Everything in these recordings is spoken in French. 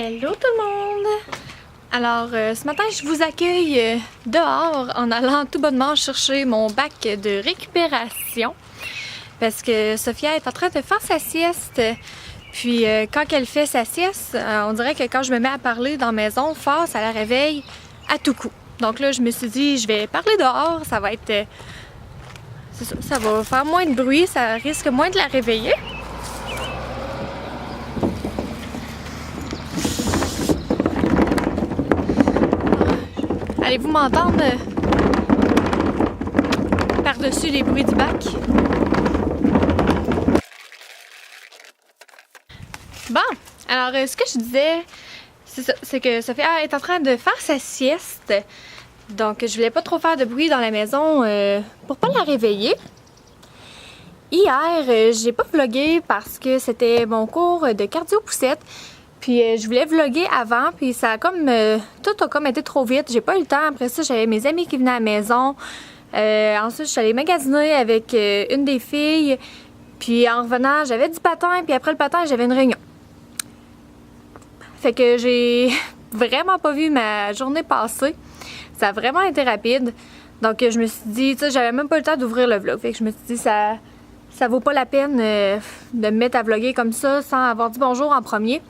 Hello tout le monde! Alors, ce matin, je vous accueille dehors en allant tout bonnement chercher mon bac de récupération parce que Sophia est en train de faire sa sieste. Puis, quand elle fait sa sieste, on dirait que quand je me mets à parler dans la maison fort, ça la réveille à tout coup. Donc là, je me suis dit, je vais parler dehors, ça va être... c'est ça va faire moins de bruit, ça risque moins de la réveiller. Allez-vous m'entendre par-dessus les bruits du bac? Bon, alors ce que je disais, c'est que Sophia est en train de faire sa sieste. Donc je voulais pas trop faire de bruit dans la maison pour pas la réveiller. Hier, j'ai pas vlogué parce que c'était mon cours de cardio-poussette. Puis je voulais vlogger avant, puis ça a comme... tout a comme été trop vite. J'ai pas eu le temps. Après ça, j'avais mes amis qui venaient à la maison. Ensuite, je suis allée magasiner avec une des filles. Puis en revenant, j'avais du patin. Puis après le patin, j'avais une réunion. Fait que j'ai vraiment pas vu ma journée passer. Ça a vraiment été rapide. Donc je me suis dit, tu sais, j'avais même pas le temps d'ouvrir le vlog. Fait que je me suis dit, ça vaut pas la peine de me mettre à vlogger comme ça sans avoir dit bonjour en premier.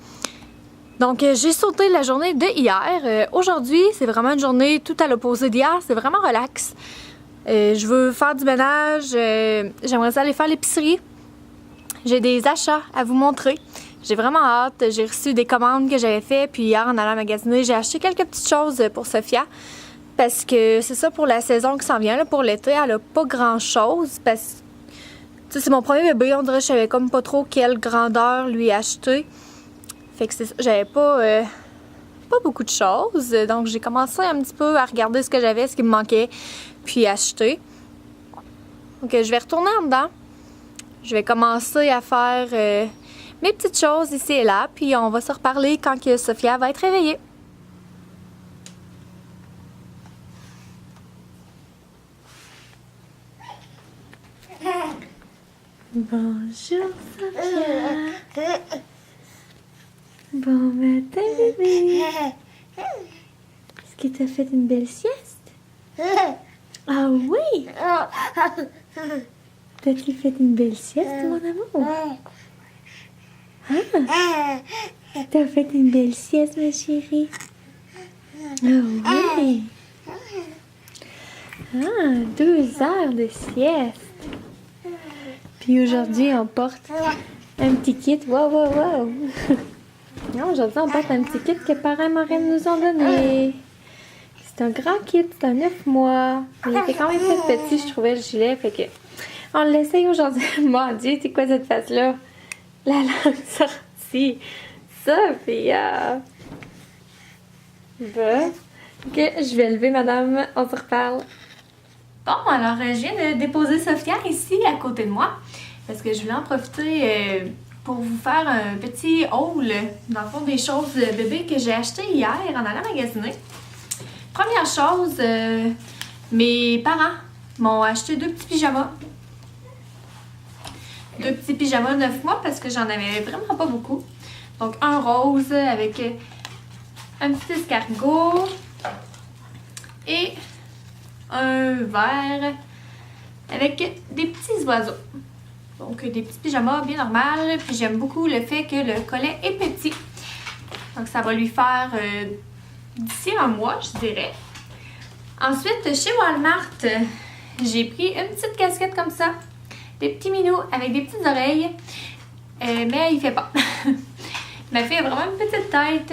Donc, j'ai sauté la journée de hier. Aujourd'hui, c'est vraiment une journée tout à l'opposé d'hier. C'est vraiment relax. Je veux faire du ménage. J'aimerais aller faire l'épicerie. J'ai des achats à vous montrer. J'ai vraiment hâte. J'ai reçu des commandes que j'avais faites. Puis hier, en allant magasiner, j'ai acheté quelques petites choses pour Sophia. Parce que c'est ça pour la saison qui s'en vient. Là, pour l'été, elle a pas grand-chose. Parce que c'est mon premier bébé. On dirait que je savais comme pas trop quelle grandeur lui acheter. Fait que c'est ça, j'avais pas beaucoup de choses, donc j'ai commencé un petit peu à regarder ce que j'avais, ce qui me manquait, puis acheter. Donc je vais retourner en dedans. Je vais commencer à faire mes petites choses ici et là, puis on va se reparler quand que Sophia va être réveillée. Bonjour Sophia. Bon matin, bébé. Est-ce que tu as fait une belle sieste? Ah oui? T'as-tu fait une belle sieste, mon amour? Ah, t'as fait une belle sieste, ma chérie? Ah oui? Ah, 2 heures de sieste. Puis aujourd'hui, on porte un petit kit. Wow, wow, wow! Non, aujourd'hui, on porte un petit kit que parents et marraines nous ont donné. C'est un grand kit, c'est un 9 mois. Il était quand même fait petit, je trouvais, le gilet. Fait que on l'essaye aujourd'hui. Mon Dieu, c'est quoi cette face-là? La langue sortie. Sophia. Bon. Ok, je vais lever, madame. On se reparle. Bon, alors, je viens de déposer Sophia ici, à côté de moi. Parce que je voulais en profiter... pour vous faire un petit haul, dans le fond, des choses bébé que j'ai acheté hier en allant magasiner. Première chose, mes parents m'ont acheté 2 petits pyjamas. 2 petits pyjamas 9 mois parce que j'en avais vraiment pas beaucoup. Donc un rose avec un petit escargot et un vert avec des petits oiseaux. Donc, des petits pyjamas bien normaux. Puis j'aime beaucoup le fait que le collet est petit. Donc, ça va lui faire d'ici un mois, je dirais. Ensuite, chez Walmart, j'ai pris une petite casquette comme ça. Des petits minous avec des petites oreilles. Mais il fait pas. Ma fille a vraiment une petite tête.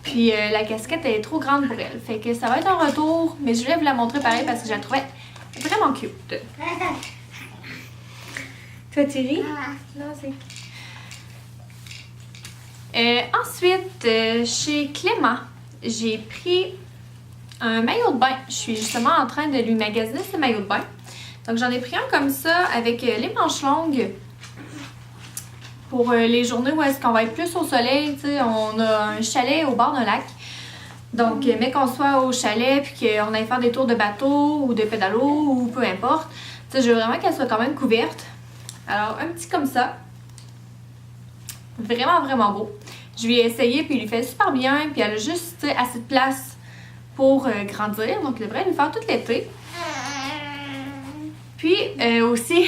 Puis la casquette elle est trop grande pour elle. Fait que ça va être un retour. Mais je voulais vous la montrer pareil parce que je la trouvais vraiment cute. Toi, tu ris? Non, c'est... ensuite, chez Clément, j'ai pris un maillot de bain. Je suis justement en train de lui magasiner ce maillot de bain. Donc, j'en ai pris un comme ça avec les manches longues pour les journées où est-ce qu'on va être plus au soleil. Tu sais, on a un chalet au bord d'un lac. Donc, mais qu'on soit au chalet puis qu'on aille faire des tours de bateau ou de pédalo ou peu importe, tu sais, je veux vraiment qu'elle soit quand même couverte. Alors, un petit comme ça. Vraiment, vraiment beau. Je lui ai essayé, puis il lui fait super bien, puis elle a juste assez de place pour grandir, donc il devrait lui faire tout l'été. Puis aussi,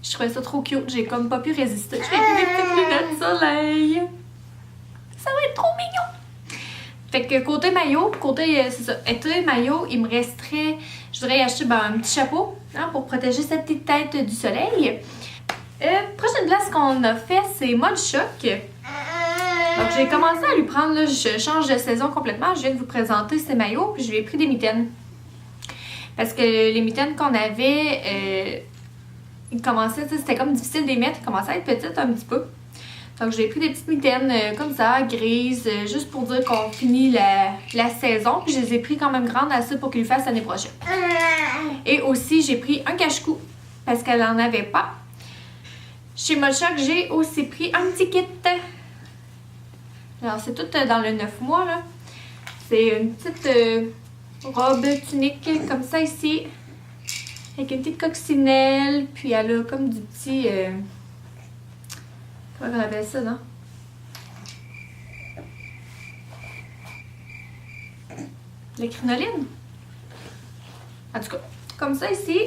je trouvais ça trop cute, j'ai comme pas pu résister. Je vais mis mes petites lunettes de soleil. Ça va être trop mignon! Fait que côté maillot, c'est ça, été, maillot, il me resterait, je voudrais acheter un petit chapeau hein, pour protéger sa petite tête du soleil. Prochaine place qu'on a fait, c'est Mode Choc. Donc j'ai commencé à lui prendre, là, je change de saison complètement, je viens de vous présenter ces maillots, puis je lui ai pris des mitaines. Parce que les mitaines qu'on avait, ils commençaient, c'était comme difficile de les mettre, ils commençaient à être petites un petit peu. Donc j'ai pris des petites mitaines comme ça, grises, juste pour dire qu'on finit la saison. Puis je les ai pris quand même grandes assez pour qu'ils le fassent l'année prochaine. Et aussi j'ai pris un cache-cou parce qu'elle n'en avait pas. Chez Mode Choc, j'ai aussi pris un petit kit. Alors c'est tout dans le 9 mois là. C'est une petite robe tunique comme ça ici. Avec une petite coccinelle. Puis elle a comme du petit... comment on appelle ça, non? La crinoline. En tout cas, comme ça ici,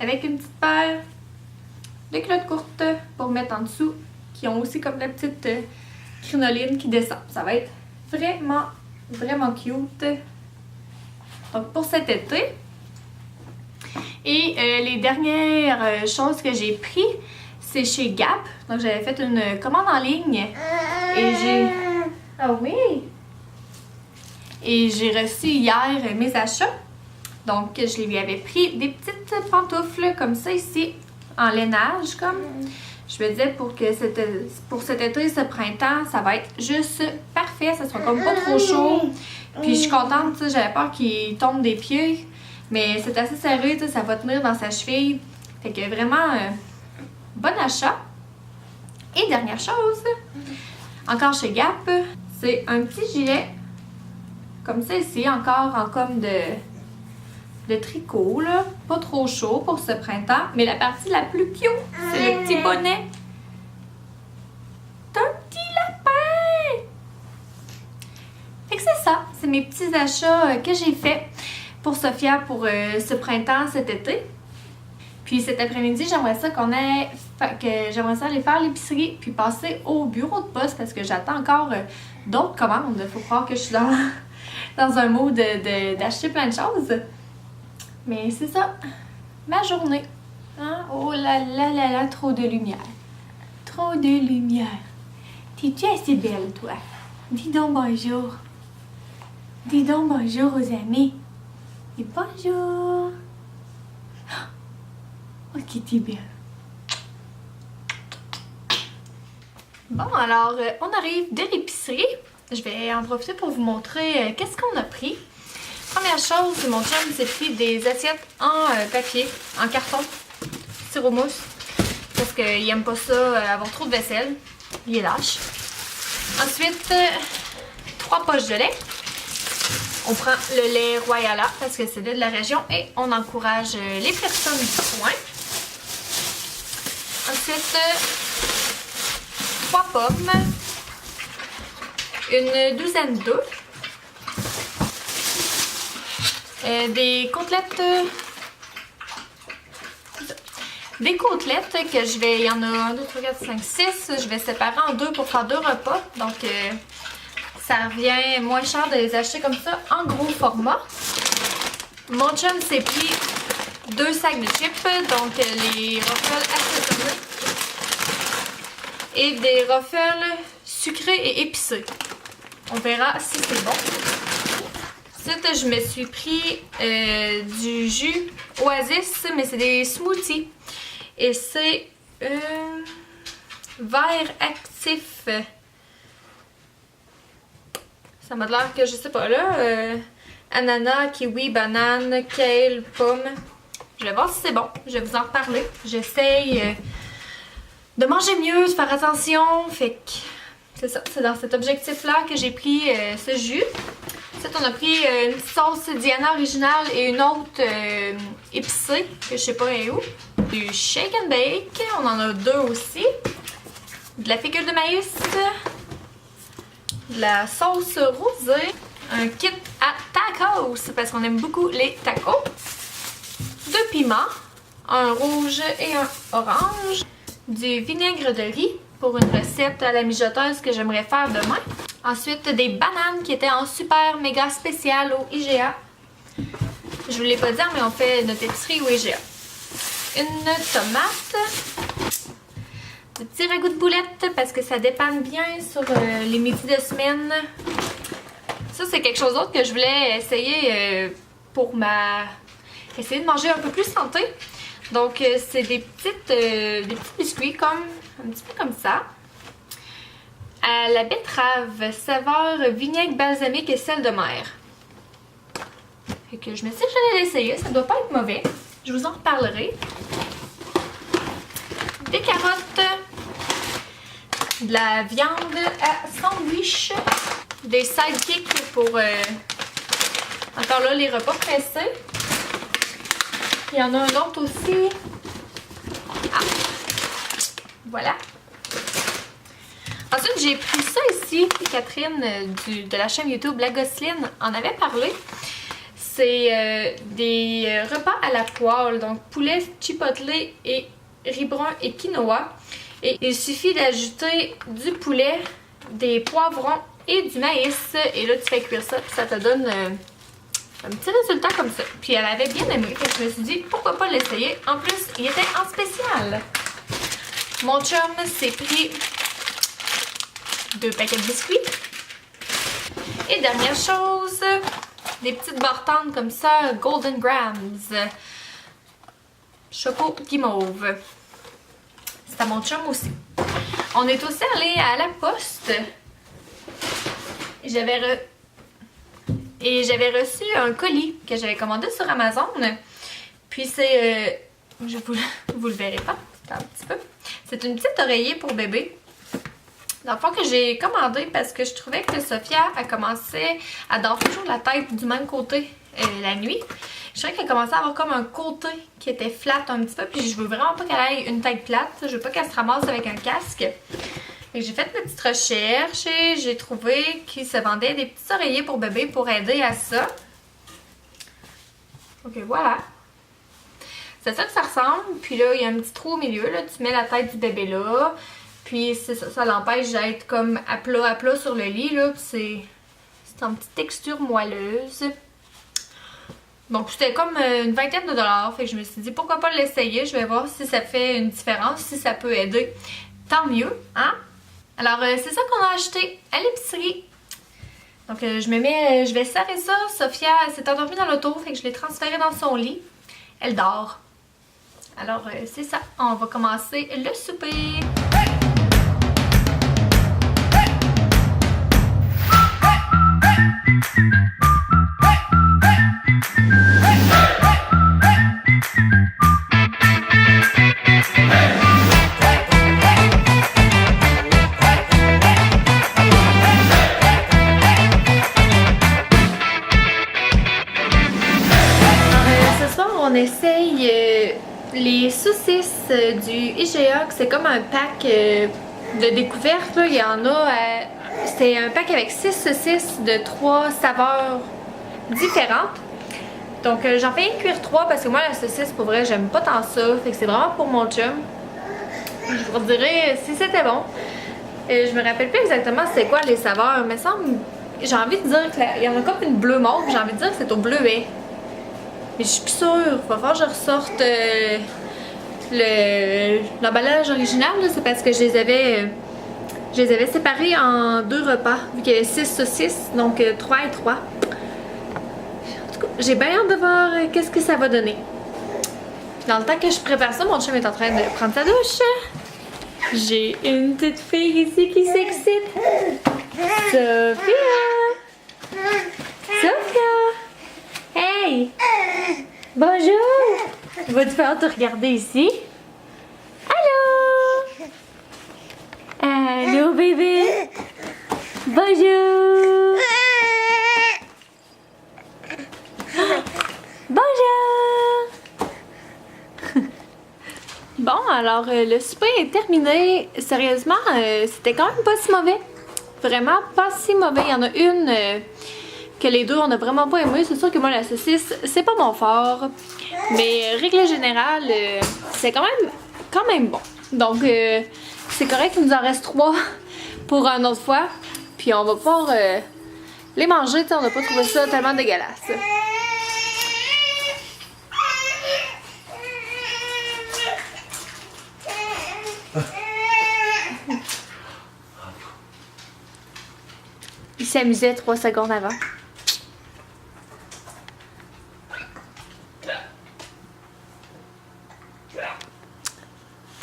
avec une petite paire de culottes courtes pour mettre en dessous, qui ont aussi comme la petite crinoline qui descend. Ça va être vraiment, vraiment cute. Donc pour cet été. Et les dernières choses que j'ai pris, c'est chez Gap. Donc j'avais fait une commande en ligne. Et j'ai... Ah oui! Et j'ai reçu hier mes achats. Donc je lui avais pris des petites pantoufles comme ça ici, en lainage comme. Je me disais pour cet été, ce printemps, ça va être juste parfait. Ça sera comme pas trop chaud. Puis je suis contente, tu sais, j'avais peur qu'il tombe des pieds. Mais c'est assez serré, tu sais, ça va tenir dans sa cheville. Fait que vraiment, bon achat. Et dernière chose, encore chez Gap, c'est un petit gilet. Comme ça ici, encore en comme de tricot, là. Pas trop chaud pour ce printemps. Mais la partie la plus cute, c'est le petit bonnet. C'est un petit lapin! Fait que c'est ça. C'est mes petits achats que j'ai faits pour Sophia pour ce printemps, cet été. Puis cet après-midi, j'aimerais ça j'aimerais ça aller faire l'épicerie puis passer au bureau de poste parce que j'attends encore d'autres commandes. Il faut croire que je suis dans un mood d'acheter plein de choses. Mais c'est ça, ma journée. Hein? Oh là là là là, trop de lumière. Trop de lumière. T'es-tu assez belle, toi? Dis donc bonjour. Dis donc bonjour aux amis. Et bonjour. Oh, qui t'es belle. Bon, alors, on arrive de l'épicerie. Je vais en profiter pour vous montrer qu'est-ce qu'on a pris. Première chose, mon chum s'est pris des assiettes en papier, en carton, styromousse, parce qu'il aime pas ça, avoir trop de vaisselle. Il est lâche. Ensuite, 3 poches de lait. On prend le lait Royala parce que c'est de la région et on encourage les personnes du coin. Ensuite, 3 pommes, une douzaine d'œufs, des côtelettes, que je vais, il y en a 1, 2, 3, 4, 5, 6, je vais séparer en 2 pour faire 2 repas, donc ça revient moins cher de les acheter comme ça en gros format. Mon chum s'est pris 2 sacs de chips, donc les Ruffles assaisonnés et des Ruffles sucrés et épicés. On verra si c'est bon. Ensuite, je me suis pris du jus Oasis, mais c'est des smoothies. Et c'est vert actif. Ça m'a l'air que je sais pas là. Ananas, kiwi, banane, kale, pomme. Je vais voir si c'est bon. Je vais vous en reparler. J'essaye de manger mieux, de faire attention. Fait que c'est ça. C'est dans cet objectif-là que j'ai pris ce jus. Ensuite, on a pris une sauce Diana originale et une autre épicée, que je sais pas où. Du shake and bake. On en a 2 aussi. De la fécule de maïs. de la sauce rosée, un kit à tacos parce qu'on aime beaucoup les tacos, 2 piments, un rouge et un orange, du vinaigre de riz pour une recette à la mijoteuse que j'aimerais faire demain. Ensuite, des bananes qui étaient en super méga spécial au IGA. Je vous l'ai pas dit, mais on fait notre épicerie au IGA. Une tomate, du petit ragoût de boulettes parce que ça dépanne bien sur les midis de semaine. Ça, c'est quelque chose d'autre que je voulais essayer pour essayer de manger un peu plus santé. Donc, c'est des petits biscuits un petit peu comme ça. À la betterave, saveur vinaigre balsamique et sel de mer. Fait que je me suis dit que j'allais l'essayer, ça doit pas être mauvais. Je vous en reparlerai. Des carottes, de la viande à sandwich, des sidekicks pour encore là les repas pressés. Il y en a un autre aussi. Ah, voilà. Ensuite, j'ai pris ça ici. Catherine de la chaîne YouTube La Gosseline en avait parlé. C'est des repas à la poêle. Donc, poulet, chipotle et riz brun et quinoa. Et il suffit d'ajouter du poulet, des poivrons et du maïs. Et là, tu fais cuire ça. Puis ça te donne un petit résultat comme ça. Puis elle avait bien aimé. Fait que je me suis dit, pourquoi pas l'essayer. En plus, il était en spécial. Mon chum s'est pris 2 paquets de biscuits. Et dernière chose, des petites bartendes comme ça, Golden Grams. Choco guimauve. C'est à mon chum aussi. On est aussi allé à la poste. Et j'avais reçu un colis que j'avais commandé sur Amazon. Puis c'est... vous le verrez pas, un petit peu. C'est une petite oreiller pour bébé. Dans le fond que j'ai commandé parce que je trouvais que Sophia a commencé à dormir toujours la tête du même côté la nuit. Je trouvais qu'elle commençait à avoir comme un côté qui était flat un petit peu. Puis je veux vraiment pas qu'elle ait une tête plate. Je veux pas qu'elle se ramasse avec un casque. J'ai fait une petite recherche et j'ai trouvé qu'il se vendait des petits oreillers pour bébé pour aider à ça. Ok, voilà. C'est ça que ça ressemble. Puis là, il y a un petit trou au milieu. Là. Tu mets la tête du bébé là. Puis c'est ça, ça l'empêche d'être comme à plat sur le lit. Là. Puis c'est en petite texture moelleuse. Donc c'était comme une vingtaine de dollars. Fait que je me suis dit pourquoi pas l'essayer. Je vais voir si ça fait une différence, si ça peut aider. Tant mieux, hein? Alors, c'est ça qu'on a acheté à l'épicerie. Donc, je vais serrer ça. Sophia s'est endormie dans l'auto, fait que je l'ai transférée dans son lit. Elle dort. Alors, c'est ça. On va commencer le souper. On essaye les saucisses du IGA, c'est comme un pack de découverte. Là. Il y en a, c'est un pack avec 6 saucisses de 3 saveurs différentes. Donc j'en fais cuire 3 parce que moi la saucisse pour vrai j'aime pas tant ça, fait que c'est vraiment pour mon chum. Je vous redirai si c'était bon. Je me rappelle plus exactement c'est quoi les saveurs, mais j'ai envie de dire qu'il y en a comme une bleu mauve, j'ai envie de dire que c'est au bleuet. Mais je suis plus sûre, il va falloir que je ressorte l'emballage original, c'est parce que je les avais séparés en 2 repas, vu qu'il y avait 6 saucisses, donc 3 et 3. En tout cas, j'ai bien hâte de voir qu'est-ce que ça va donner. Dans le temps que je prépare ça, mon chum est en train de prendre sa douche. J'ai une petite fille ici qui s'excite. Sophia! Sophia! Hey! Bonjour! Vas-tu faire te regarder ici? Allô? Allô bébé? Bonjour! Bonjour! Bon, alors le souper est terminé. Sérieusement, c'était quand même pas si mauvais. vraiment pas si mauvais. Il y en a une que les deux on a vraiment pas aimé. C'est sûr que moi la saucisse c'est pas mon fort, mais règle générale c'est quand même bon. Donc c'est correct, il nous en reste 3 pour une autre fois. Puis on va pouvoir les manger, on n'a pas trouvé ça tellement dégueulasse. Il s'amusait 3 secondes avant.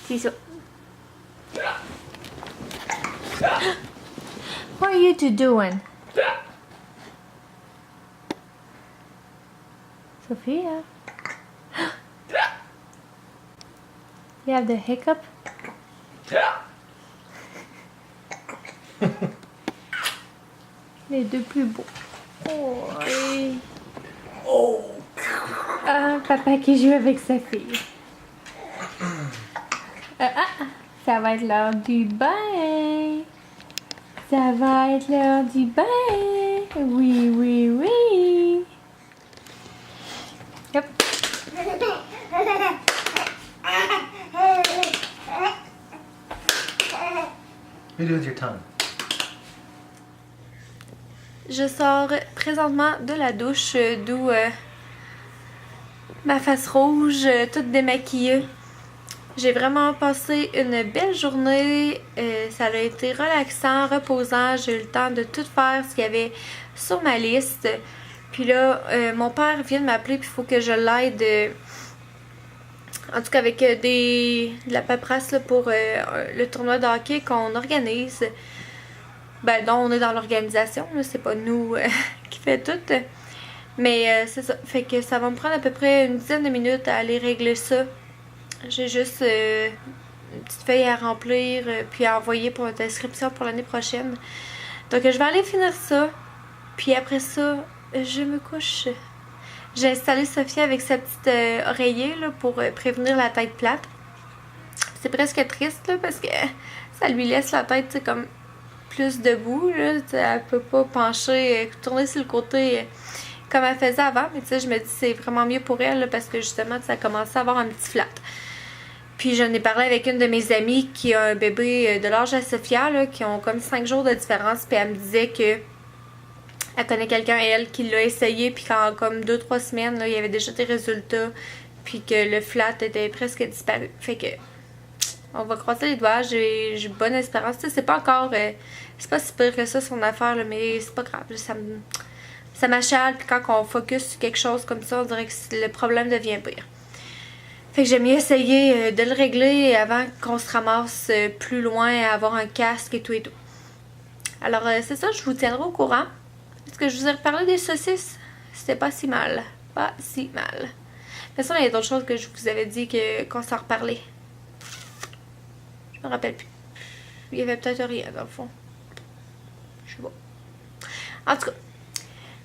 C'est ça. What are you two doing? Sophia? You have the hiccup? Les deux plus beaux. Oh, et... oh. Ah, papa qui joue avec sa fille. Ça va être l'heure du bain. Ça va être l'heure du bain. Oui, oui, oui. Yep. What do you do with your tongue? Je sors présentement de la douche, d'où ma face rouge, toute démaquillée. J'ai vraiment passé une belle journée. Ça a été relaxant, reposant. J'ai eu le temps de tout faire ce qu'il y avait sur ma liste. Puis là, mon père vient de m'appeler, puis il faut que je l'aide. En tout cas, avec de la paperasse là, pour le tournoi de hockey qu'on organise. Ben non, on est dans l'organisation, c'est pas nous qui fait tout. Mais c'est ça. Fait que ça va me prendre à peu près une dizaine de minutes à aller régler ça. J'ai juste une petite feuille à remplir puis à envoyer pour notre inscription pour l'année prochaine. Donc je vais aller finir ça. Puis après ça, je me couche. J'ai installé Sophia avec sa petite oreiller là, pour prévenir la tête plate. C'est presque triste là, parce que ça lui laisse la tête comme plus debout. Là. Elle peut pas pencher, tourner sur le côté comme elle faisait avant. Mais tu sais, je me dis c'est vraiment mieux pour elle là, parce que justement ça a commencé à avoir un petit flat. Puis j'en ai parlé avec une de mes amies qui a un bébé de l'âge à Sophia, là, qui ont comme 5 jours de différence. Puis elle me disait que elle connaît quelqu'un, elle, qui l'a essayé. Puis qu'en comme 2-3 semaines, là, il y avait déjà des résultats. Puis que le flat était presque disparu. Fait que on va croiser les doigts. J'ai bonne espérance. Tu sais, c'est pas encore... c'est pas si pire que ça son affaire, là, mais c'est pas grave. Ça m'achale. Puis quand on focus sur quelque chose comme ça, on dirait que le problème devient pire. Fait que j'aime mieux essayer de le régler avant qu'on se ramasse plus loin à avoir un casque et tout et tout. Alors c'est ça, je vous tiendrai au courant. Est-ce que je vous ai reparlé des saucisses? C'était pas si mal. Pas si mal. De toute façon, il y a d'autres choses que je vous avais dit qu'on s'en reparlait. Je me rappelle plus. Il y avait peut-être rien dans le fond. Je sais pas. En tout cas.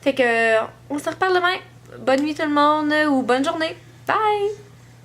Fait que on se reparle demain. Bonne nuit tout le monde ou bonne journée. Bye!